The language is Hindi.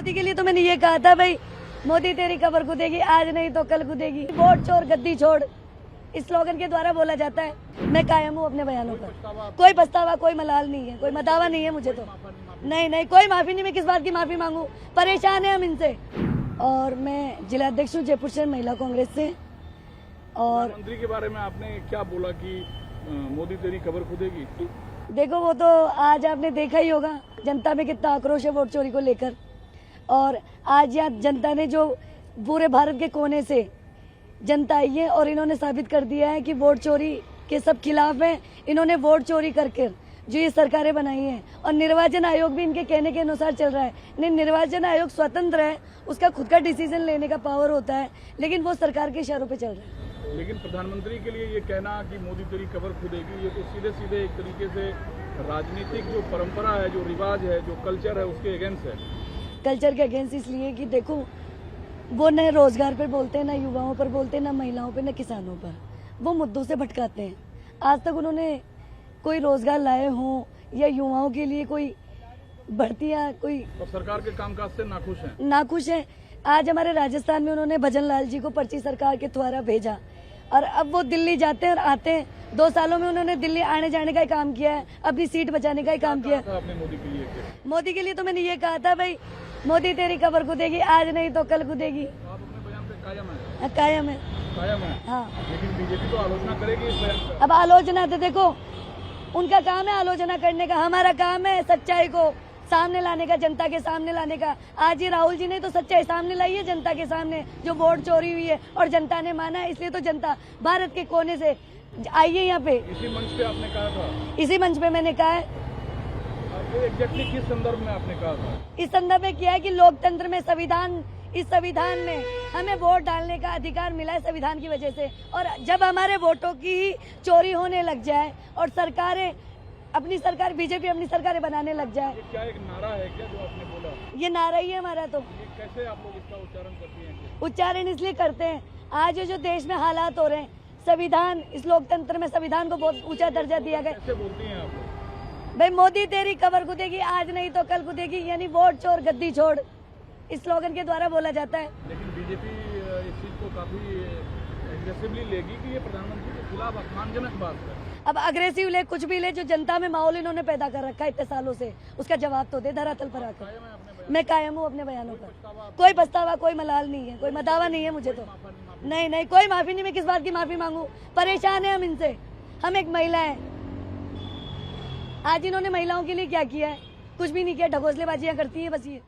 मोदी के लिए तो मैंने ये कहा था भाई, मोदी तेरी कबर खुदेगी, आज नहीं तो कल खुदेगी। वोट चोर गद्दी छोड़, इस स्लोगन के द्वारा बोला जाता है। मैं कायम हूँ अपने बयानों पर। कोई पछतावा, कोई मलाल नहीं है, कोई मदावा नहीं है मुझे तो। नहीं, कोई माफी नहीं। मैं किस बात की माफी मांगू? परेशान है हम इनसे। और मैं जिला अध्यक्ष हूँ जयपुर शहर महिला कांग्रेस से। और प्रधानमंत्री के बारे में आपने क्या बोला कि मोदी तेरी कबर खुदेगी? देखो, वो तो आज आपने देखा ही होगा जनता में कितना आक्रोश है वोट चोरी को लेकर। और आज यहाँ जनता ने जो पूरे भारत के कोने से जनता आई है और इन्होंने साबित कर दिया है कि वोट चोरी के सब खिलाफ है। इन्होंने वोट चोरी करके जो ये सरकारें बनाई हैं, और निर्वाचन आयोग भी इनके कहने के अनुसार चल रहा है। नहीं, निर्वाचन आयोग स्वतंत्र है, उसका खुद का डिसीजन लेने का पावर होता है, लेकिन वो सरकार के इशारों पे चल रहा है। लेकिन प्रधानमंत्री के लिए ये कहना कि मोदी तेरी कबर खुदेगी, ये तो सीधे सीधे एक तरीके से राजनीतिक जो परंपरा है, जो रिवाज है, जो कल्चर है, उसके अगेंस्ट है। कल्चर के अगेंस्ट इसलिए कि देखो, वो न रोजगार पर बोलते हैं, न युवाओं पर बोलते हैं, न महिलाओं पर, न किसानों पर। वो मुद्दों से भटकाते हैं। आज तक उन्होंने कोई रोजगार लाए हों या युवाओं के लिए कोई भर्तियां, कोई और सरकार के कामकाज से नाखुश हैं। आज हमारे राजस्थान में उन्होंने भजन लाल जी को पर्ची सरकार के द्वारा भेजा, और अब वो दिल्ली जाते हैं और आते हैं। 2 सालों में उन्होंने दिल्ली आने जाने का ही काम किया है, अपनी सीट बचाने का ही काम किया है। आपने मोदी के लिए तो मैंने ये कहा था भाई, मोदी तेरी कबर खुदेगी, आज नहीं तो कल खुदेगी। आप अपने बयान पे कायम है? कायम है। कायम है, हाँ। लेकिन बीजेपी तो आलोचना करेगी इस बयान पर। अब आलोचना तो देखो, उनका काम है आलोचना करने का, हमारा काम है सच्चाई को सामने लाने का, जनता के सामने लाने का। आज ये राहुल जी ने तो सच्चाई सामने लाई है जनता के सामने, जो वोट चोरी हुई है और जनता ने माना है। इसलिए तो जनता भारत के कोने से आई है यहाँ पे। इसी मंच पे आपने कहा था? इसी मंच पे मैंने कहा है। एग्जैक्टली किस संदर्भ में आपने कहा था? इस संदर्भ में किया है कि लोकतंत्र में इस संविधान में हमें वोट डालने का अधिकार मिला है संविधान की वजह से। और जब हमारे वोटों की ही चोरी होने लग जाए और सरकारें बीजेपी अपनी सरकारें बनाने लग जाए। ये क्या एक नारा है क्या जो आपने बोला? ये नारा ही है हमारा। तो ये कैसे आप लोग इसका उच्चारण करती हैं? उच्चारण इसलिए करते हैं, आज जो देश में हालात हो रहे हैं, संविधान, इस लोकतंत्र में संविधान को बहुत ऊंचा दर्जा दिया गया। कैसे बोलती हैं आप लोग? भाई, मोदी तेरी कबर खुदेगी, आज नहीं तो कल खुदेगी, यानी वोट चोर गद्दी छोड़, इस स्लोगन के द्वारा बोला जाता है। लेकिन बीजेपी इस चीज को काफी एग्रेसिवली लेगी कि ये प्रधानमंत्री के खिलाफ अपमानजनक बात है। अब अग्रेसिव ले, कुछ भी ले, जो जनता में माहौल इन्होंने पैदा कर रखा है इतने सालों से, उसका जवाब तो दे धरातल पर आकर। मैं कायम हूँ अपने बयानों पर। कोई पछतावा, कोई मलाल नहीं है, कोई मदावा नहीं है मुझे तो। नहीं, कोई माफी नहीं। मैं किस बात की माफी मांगू? परेशान है हम इनसे। हम एक महिला है। आज इन्होंने महिलाओं के लिए क्या किया है? कुछ भी नहीं किया। ढकोसलेबाजियां करती है बस ये।